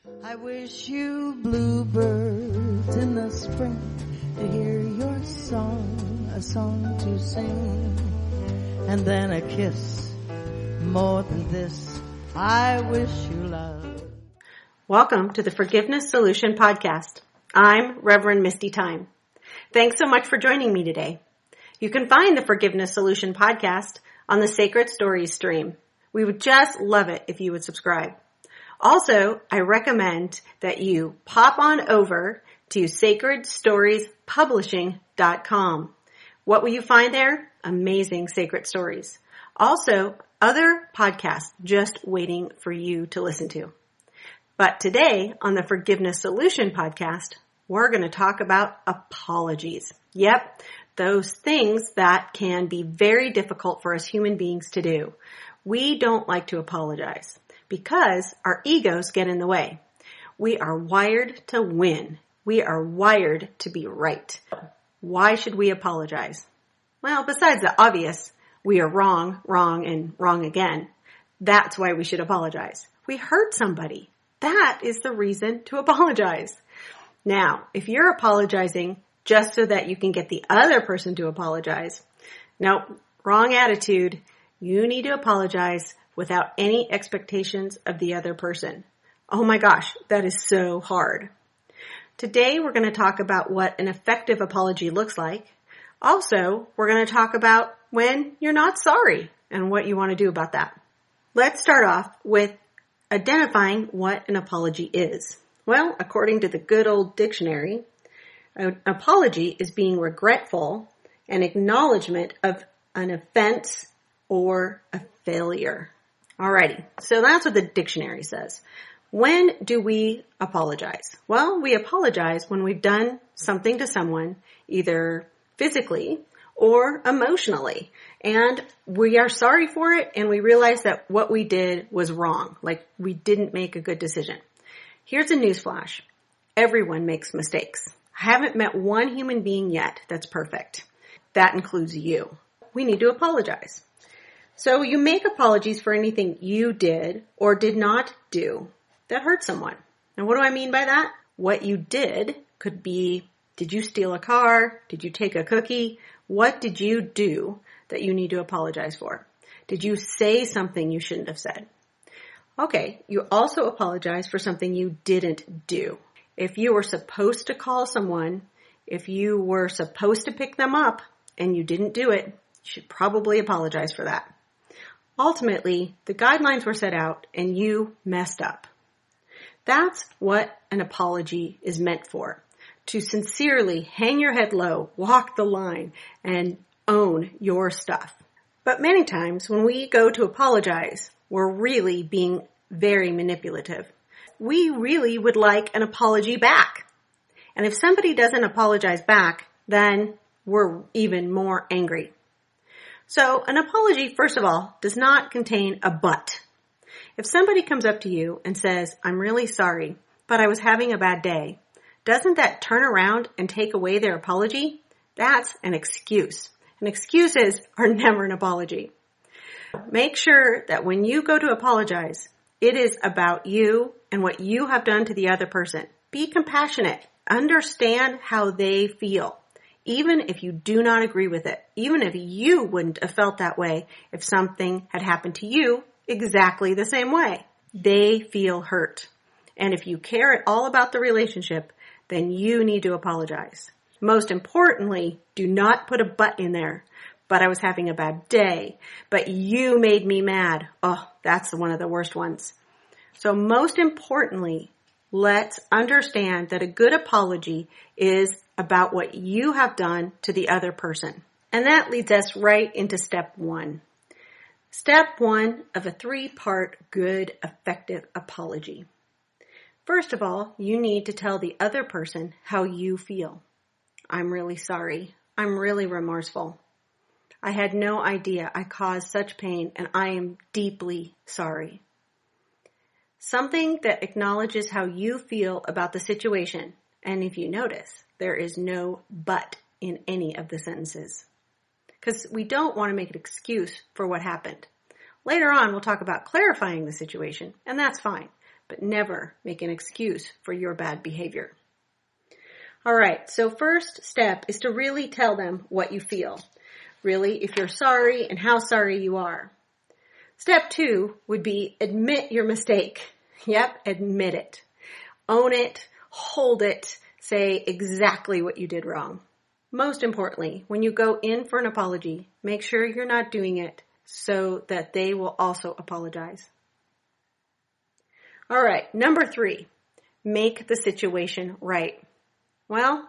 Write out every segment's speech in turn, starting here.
I wish you bluebirds in the spring to hear your song, a song to sing, and then a kiss. More than this, I wish you love. Welcome to the Forgiveness Solution Podcast. I'm Reverend Misty Tyme. Thanks so much for joining me today. You can find the Forgiveness Solution Podcast on the Sacred Stories stream. We would just love it if you would subscribe. Also, I recommend that you pop on over to sacredstoriespublishing.com. What will you find there? Amazing sacred stories. Also, other podcasts just waiting for you to listen to. But today on the Forgiveness Solution Podcast, we're going to talk about apologies. Yep, those things that can be very difficult for us human beings to do. We don't like to apologize because our egos get in the way. We are wired to win. We are wired to be right. Why should we apologize? Well, besides the obvious, we are wrong, and wrong again. That's why we should apologize. We hurt somebody. That is the reason to apologize. Now, if you're apologizing just so that you can get the other person to apologize, nope, wrong attitude. You need to apologize without any expectations of the other person. Oh my gosh, that is so hard. Today, we're going to talk about what an effective apology looks like. Also, we're going to talk about when you're not sorry and what you want to do about that. Let's start off with identifying what an apology is. Well, according to the good old dictionary, an apology is being regretful and acknowledgement of an offense or a failure. Alrighty, so that's what the dictionary says. When do we apologize? Well, we apologize when we've done something to someone, either physically or emotionally, and we are sorry for it, and we realize that what we did was wrong, like we didn't make a good decision. Here's a newsflash. Everyone makes mistakes. I haven't met one human being yet that's perfect. That includes you. We need to apologize. So you make apologies for anything you did or did not do that hurt someone. Now, what do I mean by that? What you did could be, did you steal a car? Did you take a cookie? What did you do that you need to apologize for? Did you say something you shouldn't have said? Okay, you also apologize for something you didn't do. If you were supposed to call someone, if you were supposed to pick them up and you didn't do it, you should probably apologize for that. Ultimately, the guidelines were set out and you messed up. That's what an apology is meant for. To sincerely hang your head low, walk the line, and own your stuff. But many times when we go to apologize, we're really being very manipulative. We really would like an apology back. And if somebody doesn't apologize back, then we're even more angry. So an apology, first of all, does not contain a but. If somebody comes up to you and says, I'm really sorry, but I was having a bad day, doesn't that turn around and take away their apology? That's an excuse. And excuses are never an apology. Make sure that when you go to apologize, it is about you and what you have done to the other person. Be compassionate. Understand how they feel. Even if you do not agree with it, even if you wouldn't have felt that way if something had happened to you exactly the same way. They feel hurt. And if you care at all about the relationship, then you need to apologize. Most importantly, do not put a but in there. But I was having a bad day. But you made me mad. Oh, that's one of the worst ones. So most importantly, let's understand that a good apology is about what you have done to the other person. And that leads us right into step one. Step one of a 3-part good, effective apology. First of all, you need to tell the other person how you feel. I'm really sorry. I'm really remorseful. I had no idea I caused such pain, and I am deeply sorry. Something that acknowledges how you feel about the situation. And if you notice, there is no but in any of the sentences. Because we don't want to make an excuse for what happened. Later on, we'll talk about clarifying the situation, and that's fine. but never make an excuse for your bad behavior. All right, so first step is to really tell them what you feel. Really, if you're sorry and how sorry you are. Step 2 would be admit your mistake. Yep, admit it. Own it, hold it, say exactly what you did wrong. Most importantly, when you go in for an apology, make sure you're not doing it so that they will also apologize. All right, number 3, make the situation right. Well,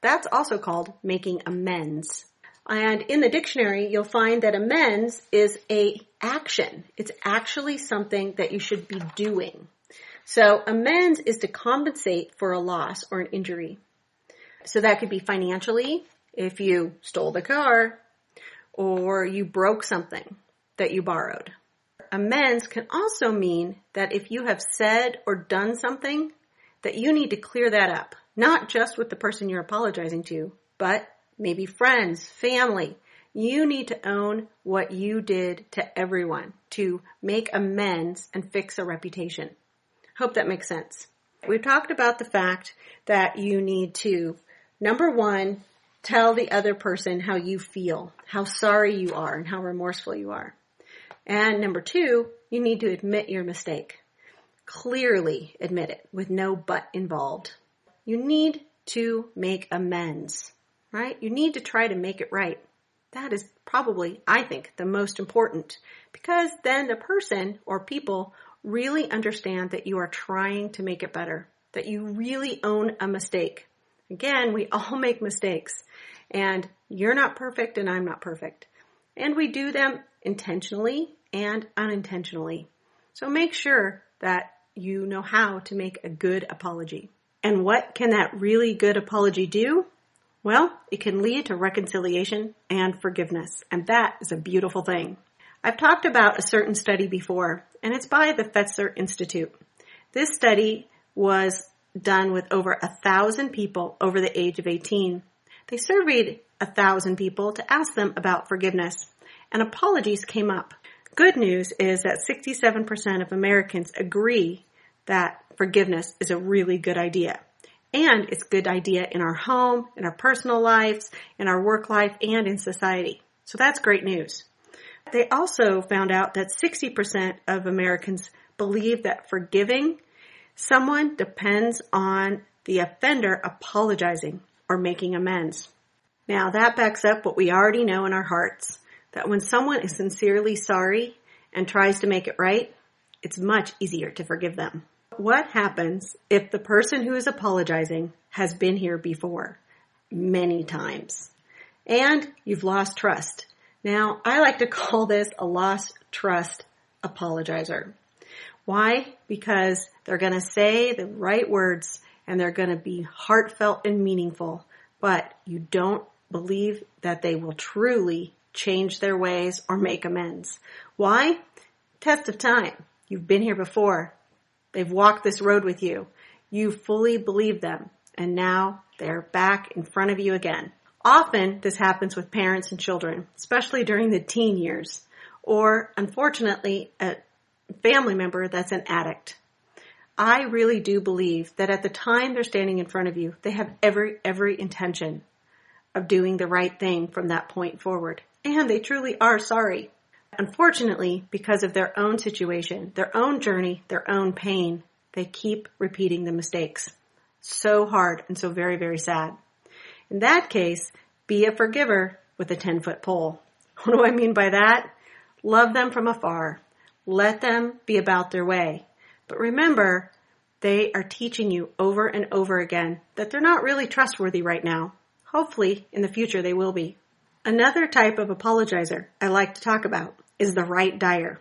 that's also called making amends. And in the dictionary, you'll find that amends is an action. It's actually something that you should be doing. So amends is to compensate for a loss or an injury. So that could be financially, if you stole the car, or you broke something that you borrowed. Amends can also mean that if you have said or done something, that you need to clear that up. Not just with the person you're apologizing to, but maybe friends, family. You need to own what you did to everyone to make amends and fix a reputation. Hope that makes sense. We've talked about the fact that you need to, number 1, tell the other person how you feel, how sorry you are, and how remorseful you are. And number 2, you need to admit your mistake. Clearly admit it with no but involved. You need to make amends, right? You need to try to make it right. That is probably, I think, the most important, because then the person or people really understand that you are trying to make it better, that you really own a mistake. Again, we all make mistakes, and you're not perfect and I'm not perfect. And we do them intentionally and unintentionally. So make sure that you know how to make a good apology. And what can that really good apology do? Well, it can lead to reconciliation and forgiveness, and that is a beautiful thing. I've talked about a certain study before, and it's by the Fetzer Institute. This study was done with over 1,000 people over the age of 18. They surveyed 1,000 people to ask them about forgiveness, and apologies came up. Good news is that 67% of Americans agree that forgiveness is a really good idea. And it's a good idea in our home, in our personal lives, in our work life, and in society. So that's great news. They also found out that 60% of Americans believe that forgiving someone depends on the offender apologizing or making amends. Now that backs up what we already know in our hearts, that when someone is sincerely sorry and tries to make it right, it's much easier to forgive them. What happens if the person who is apologizing has been here before, many times, and you've lost trust? Now, I like to call this a lost trust apologizer. Why? Because they're going to say the right words and they're going to be heartfelt and meaningful, but you don't believe that they will truly change their ways or make amends. Why? Test of time. You've been here before. They've walked this road with you. You fully believe them, and now they're back in front of you again. Often, this happens with parents and children, especially during the teen years, or, unfortunately, a family member that's an addict. I really do believe that at the time they're standing in front of you, they have every intention of doing the right thing from that point forward, and they truly are sorry. Unfortunately, because of their own situation, their own journey, their own pain, they keep repeating the mistakes. So hard and so very, very sad. In that case, be a forgiver with a 10-foot pole. What do I mean by that? Love them from afar. Let them be about their way. But remember, they are teaching you over and over again that they're not really trustworthy right now. Hopefully, in the future, they will be. Another type of apologizer I like to talk about is the right dyer.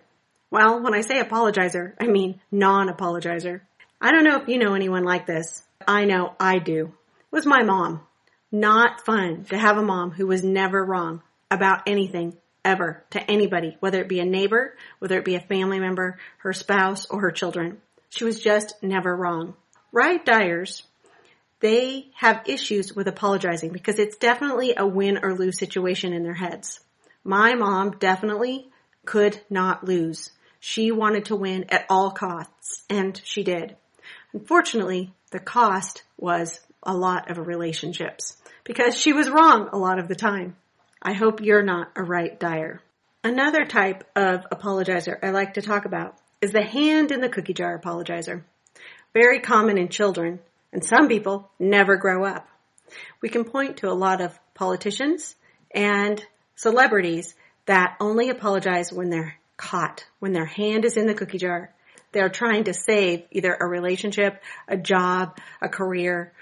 Well, when I say apologizer, I mean non-apologizer. I don't know if you know anyone like this. I know I do. It was my mom. Not fun to have a mom who was never wrong about anything ever to anybody, whether it be a neighbor, whether it be a family member, her spouse, or her children. She was just never wrong. Right dyers, they have issues with apologizing because it's definitely a win or lose situation in their heads. My mom definitely could not lose. She wanted to win at all costs. And she did. Unfortunately, the cost was a lot of relationships because she was wrong a lot of the time. I hope you're not a right dyer. Another type of apologizer I like to talk about is the hand in the cookie jar apologizer. Very common in children, and some people never grow up. We can point to a lot of politicians and celebrities that only apologize when they're caught, when their hand is in the cookie jar. They're trying to save either a relationship, a job, a career,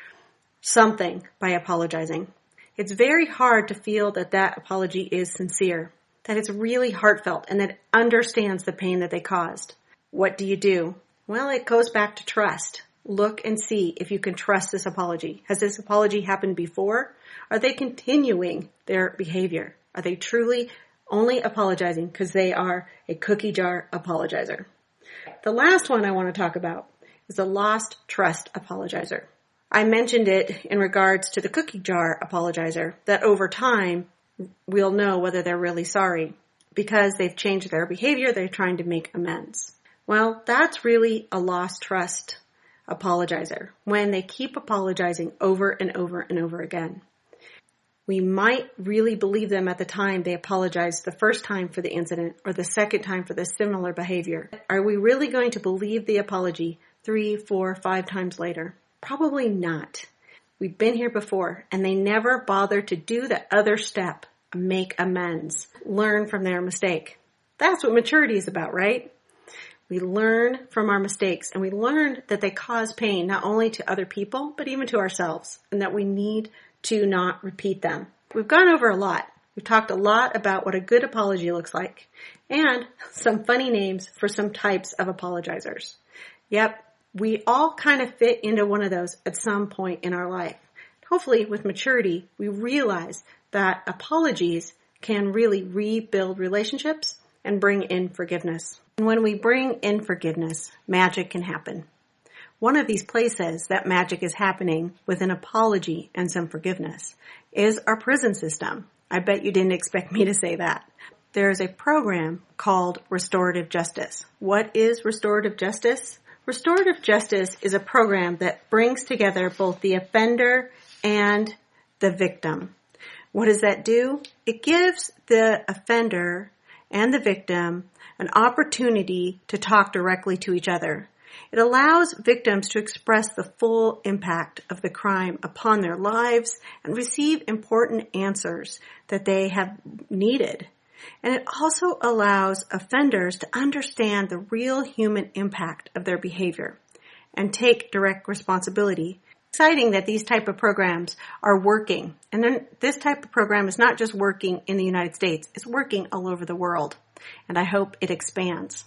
something by apologizing. It's very hard to feel that that apology is sincere, that it's really heartfelt, and that it understands the pain that they caused. What do? Well, it goes back to trust. Look and see if you can trust this apology. Has this apology happened before? Are they continuing their behavior? Are they truly only apologizing because they are a cookie jar apologizer? The last one I want to talk about is the lost trust apologizer. I mentioned it in regards to the cookie jar apologizer, that over time we'll know whether they're really sorry because they've changed their behavior, they're trying to make amends. Well, that's really a lost trust apologizer when they keep apologizing over and over and over again. We might really believe them at the time they apologized the first time for the incident or the second time for the similar behavior. Are we really going to believe the apology 3, 4, 5 times later? Probably not. We've been here before, and they never bother to do the other step, make amends, learn from their mistake. That's what maturity is about, right? We learn from our mistakes, and we learn that they cause pain not only to other people, but even to ourselves, and that we need to not repeat them. We've gone over a lot. We've talked a lot about what a good apology looks like, and some funny names for some types of apologizers. Yep, we all kind of fit into one of those at some point in our life. Hopefully, with maturity, we realize that apologies can really rebuild relationships and bring in forgiveness. And when we bring in forgiveness, magic can happen. One of these places that magic is happening with an apology and some forgiveness is our prison system. I bet you didn't expect me to say that. There is a program called restorative justice. What is restorative justice? Restorative justice is a program that brings together both the offender and the victim. What does that do? It gives the offender and the victim an opportunity to talk directly to each other. It allows victims to express the full impact of the crime upon their lives and receive important answers that they have needed. And it also allows offenders to understand the real human impact of their behavior and take direct responsibility. Exciting that these type of programs are working. And then this type of program is not just working in the United States, it's working all over the world. And I hope it expands.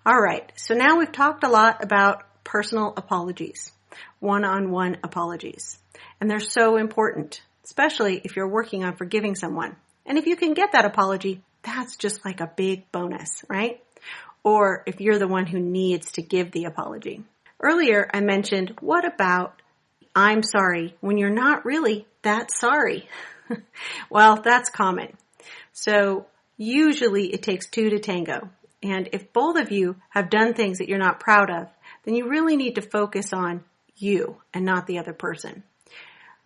All right, so now we've talked a lot about personal apologies, one-on-one apologies. And they're so important, especially if you're working on forgiving someone. And if you can get that apology, that's just like a big bonus, right? Or if you're the one who needs to give the apology. Earlier, I mentioned, what about I'm sorry when you're not really that sorry? Well, that's common. So usually it takes 2 to tango. And if both of you have done things that you're not proud of, then you really need to focus on you and not the other person.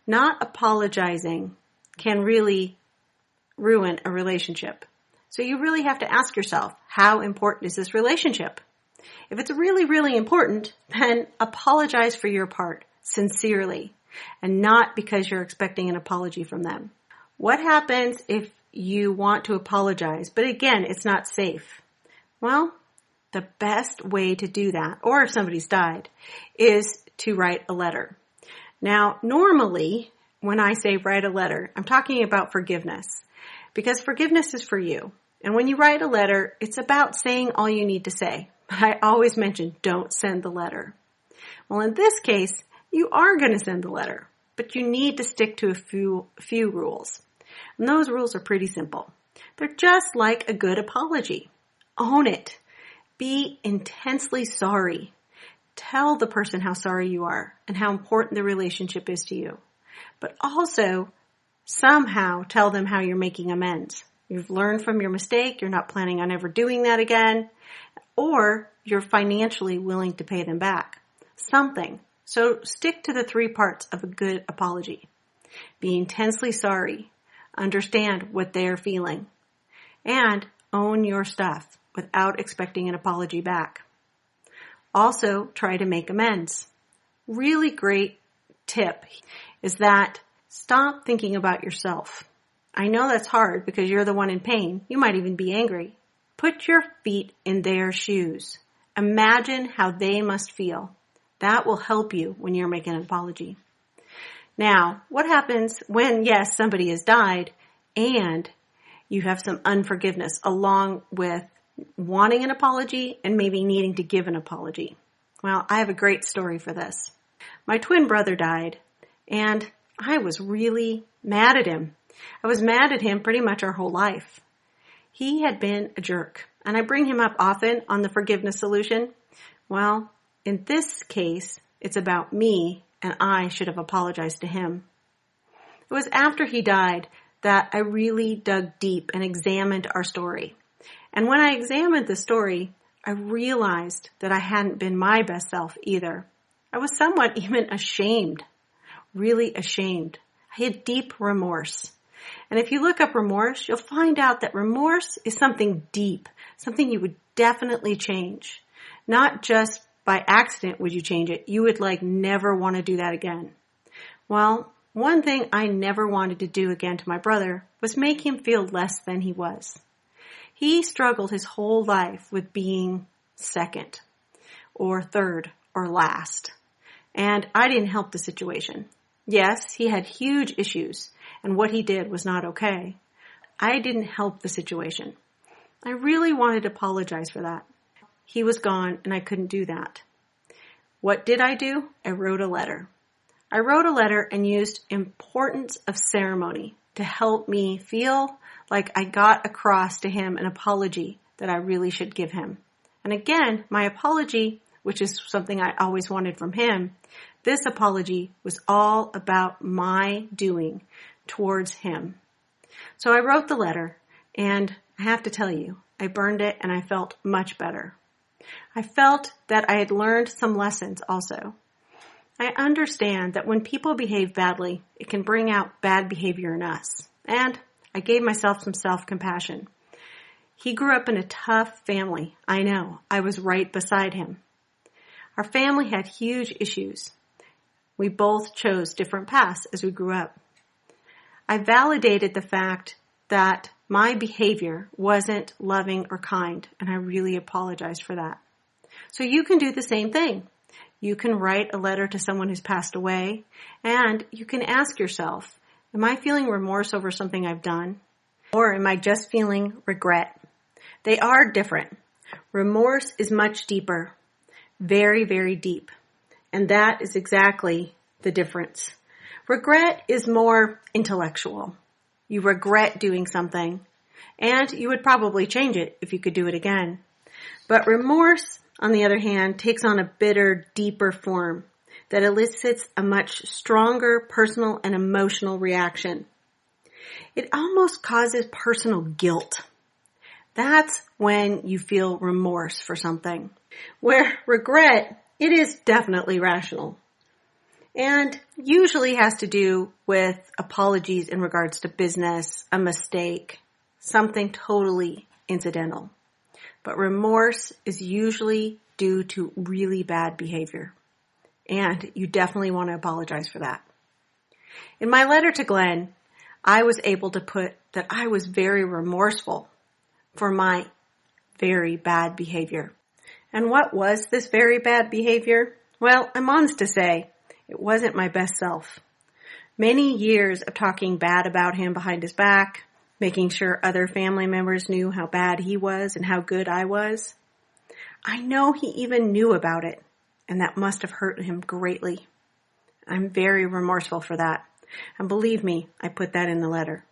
Not apologizing can really ruin a relationship. So you really have to ask yourself, how important is this relationship? If it's really, really important, then apologize for your part sincerely and not because you're expecting an apology from them. What happens if you want to apologize, but again, it's not safe? Well, the best way to do that, or if somebody's died, is to write a letter. Now, normally, when I say write a letter, I'm talking about forgiveness, because forgiveness is for you. And when you write a letter, it's about saying all you need to say. But I always mention, don't send the letter. Well, in this case, you are going to send the letter, but you need to stick to a few rules. And those rules are pretty simple. They're just like a good apology. Own it. Be intensely sorry. Tell the person how sorry you are and how important the relationship is to you. But also, somehow tell them how you're making amends. You've learned from your mistake. You're not planning on ever doing that again. or you're financially willing to pay them back. Something. So stick to the 3 parts of a good apology. Be intensely sorry. Understand what they're feeling. And own your stuff without expecting an apology back. Also, try to make amends. Really great tip is that stop thinking about yourself. I know that's hard because you're the one in pain. You might even be angry. Put your feet in their shoes. Imagine how they must feel. That will help you when you're making an apology. Now, what happens when, yes, somebody has died and you have some unforgiveness along with wanting an apology and maybe needing to give an apology? Well, I have a great story for this. My twin brother died and I was really mad at him. I was mad at him pretty much our whole life. He had been a jerk, and I bring him up often on the forgiveness solution. Well, in this case, it's about me, and I should have apologized to him. It was after he died that I really dug deep and examined our story. And when I examined the story, I realized that I hadn't been my best self either. I was somewhat even ashamed, really ashamed. I had deep remorse. And if you look up remorse, you'll find out that remorse is something deep, something you would definitely change. Not just by accident would you change it. You would never want to do that again. Well, one thing I never wanted to do again to my brother was make him feel less than he was. He struggled his whole life with being second or third or last. And I didn't help the situation. Yes, he had huge issues, and what he did was not okay. I didn't help the situation. I really wanted to apologize for that. He was gone, and I couldn't do that. What did I do? I wrote a letter. I wrote a letter and used importance of ceremony to help me feel like I got across to him an apology that I really should give him. And again, my apology, which is something I always wanted from him, this apology was all about my doing towards him. So I wrote the letter, and I have to tell you, I burned it and I felt much better. I felt that I had learned some lessons also. I understand that when people behave badly, it can bring out bad behavior in us. And I gave myself some self-compassion. He grew up in a tough family. I know. I was right beside him. Our family had huge issues. We both chose different paths as we grew up. I validated the fact that my behavior wasn't loving or kind, and I really apologized for that. So you can do the same thing. You can write a letter to someone who's passed away, and you can ask yourself, am I feeling remorse over something I've done? Or am I just feeling regret? They are different. Remorse is much deeper, very, very deep. And that is exactly the difference. Regret is more intellectual. You regret doing something, and you would probably change it if you could do it again. But remorse, on the other hand, takes on a bitter, deeper form that elicits a much stronger personal and emotional reaction. It almost causes personal guilt. That's when you feel remorse for something. Where regret, it is definitely rational. And usually has to do with apologies in regards to business, a mistake, something totally incidental. But remorse is usually due to really bad behavior. And you definitely want to apologize for that. In my letter to Glenn, I was able to put that I was very remorseful for my very bad behavior. And what was this very bad behavior? Well, I'm honest to say, it wasn't my best self. Many years of talking bad about him behind his back, making sure other family members knew how bad he was and how good I was. I know he even knew about it, and that must have hurt him greatly. I'm very remorseful for that. And believe me, I put that in the letter.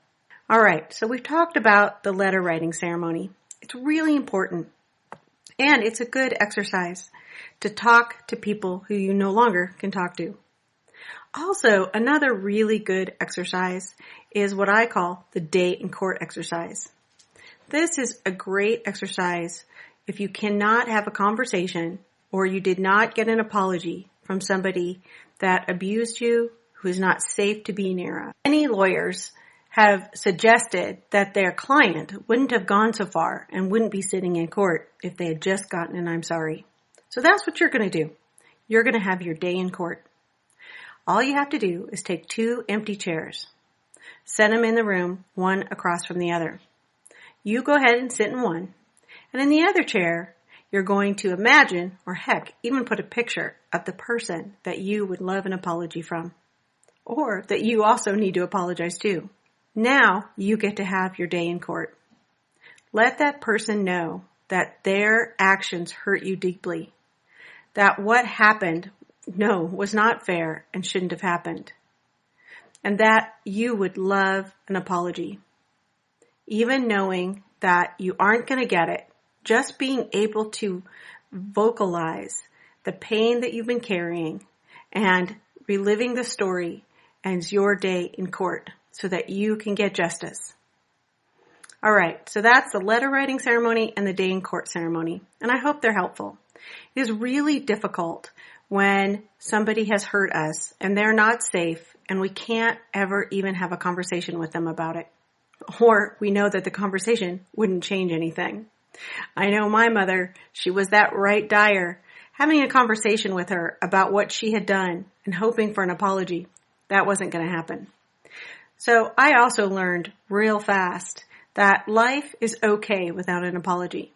All right, so we've talked about the letter writing ceremony. It's really important. And it's a good exercise to talk to people who you no longer can talk to. Also, another really good exercise is what I call the day in court exercise. This is a great exercise if you cannot have a conversation or you did not get an apology from somebody that abused you, who is not safe to be near. Many lawyers have suggested that their client wouldn't have gone so far and wouldn't be sitting in court if they had just gotten an I'm sorry. So that's what you're going to do. You're going to have your day in court. All you have to do is take 2 empty chairs, set them in the room, one across from the other. You go ahead and sit in one, and in the other chair, you're going to imagine, or heck, even put a picture of the person that you would love an apology from, or that you also need to apologize to. Now you get to have your day in court. Let that person know that their actions hurt you deeply, that what happened, was not fair and shouldn't have happened, and that you would love an apology. Even knowing that you aren't going to get it, just being able to vocalize the pain that you've been carrying and reliving the story ends your day in court so that you can get justice. All right, so that's the letter writing ceremony and the day in court ceremony, and I hope they're helpful. It is really difficult when somebody has hurt us and they're not safe and we can't ever even have a conversation with them about it. Or we know that the conversation wouldn't change anything. I know my mother, she was that right dire, having a conversation with her about what she had done and hoping for an apology. That wasn't going to happen. So I also learned real fast that life is okay without an apology.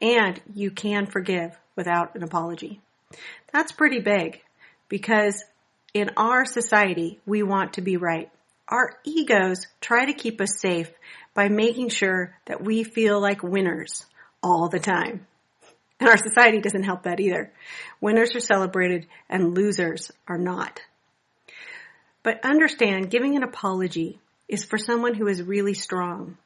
And you can forgive without an apology. That's pretty big because in our society, we want to be right. Our egos try to keep us safe by making sure that we feel like winners all the time. And our society doesn't help that either. Winners are celebrated and losers are not. But understand, giving an apology is for someone who is really strong.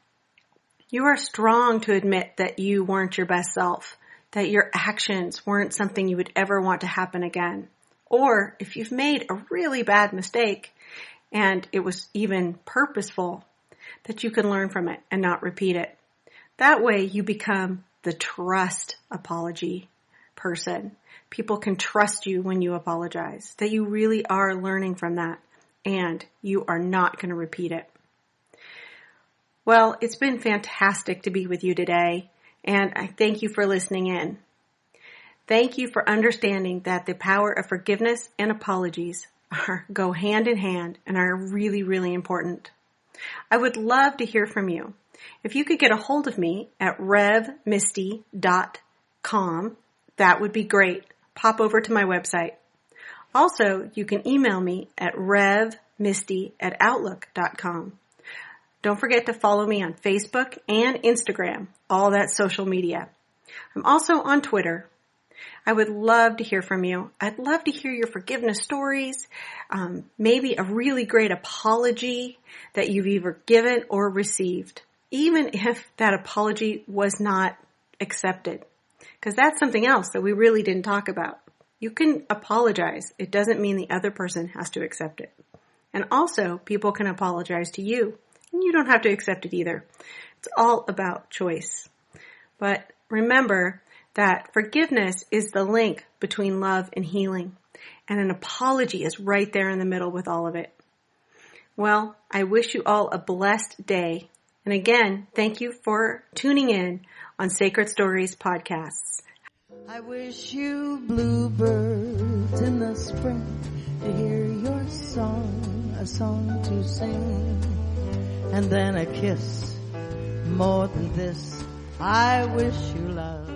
You are strong to admit that you weren't your best self, that your actions weren't something you would ever want to happen again. Or if you've made a really bad mistake and it was even purposeful, that you can learn from it and not repeat it. That way you become the trust apology person. People can trust you when you apologize, that you really are learning from that and you are not going to repeat it. Well, it's been fantastic to be with you today, and I thank you for listening in. Thank you for understanding that the power of forgiveness and apologies go hand in hand and are really, really important. I would love to hear from you. If you could get a hold of me at revmisty.com, that would be great. Pop over to my website. Also, you can email me at revmisty@outlook.com. Don't forget to follow me on Facebook and Instagram, all that social media. I'm also on Twitter. I would love to hear from you. I'd love to hear your forgiveness stories, maybe a really great apology that you've either given or received, even if that apology was not accepted, because that's something else that we really didn't talk about. You can apologize. It doesn't mean the other person has to accept it. And also, people can apologize to you. And you don't have to accept it either. It's all about choice. But remember that forgiveness is the link between love and healing. And an apology is right there in the middle with all of it. Well, I wish you all a blessed day. And again, thank you for tuning in on Sacred Stories podcasts. I wish you bluebirds in the spring to hear your song, a song to sing. And then a kiss, more than this, I wish you love.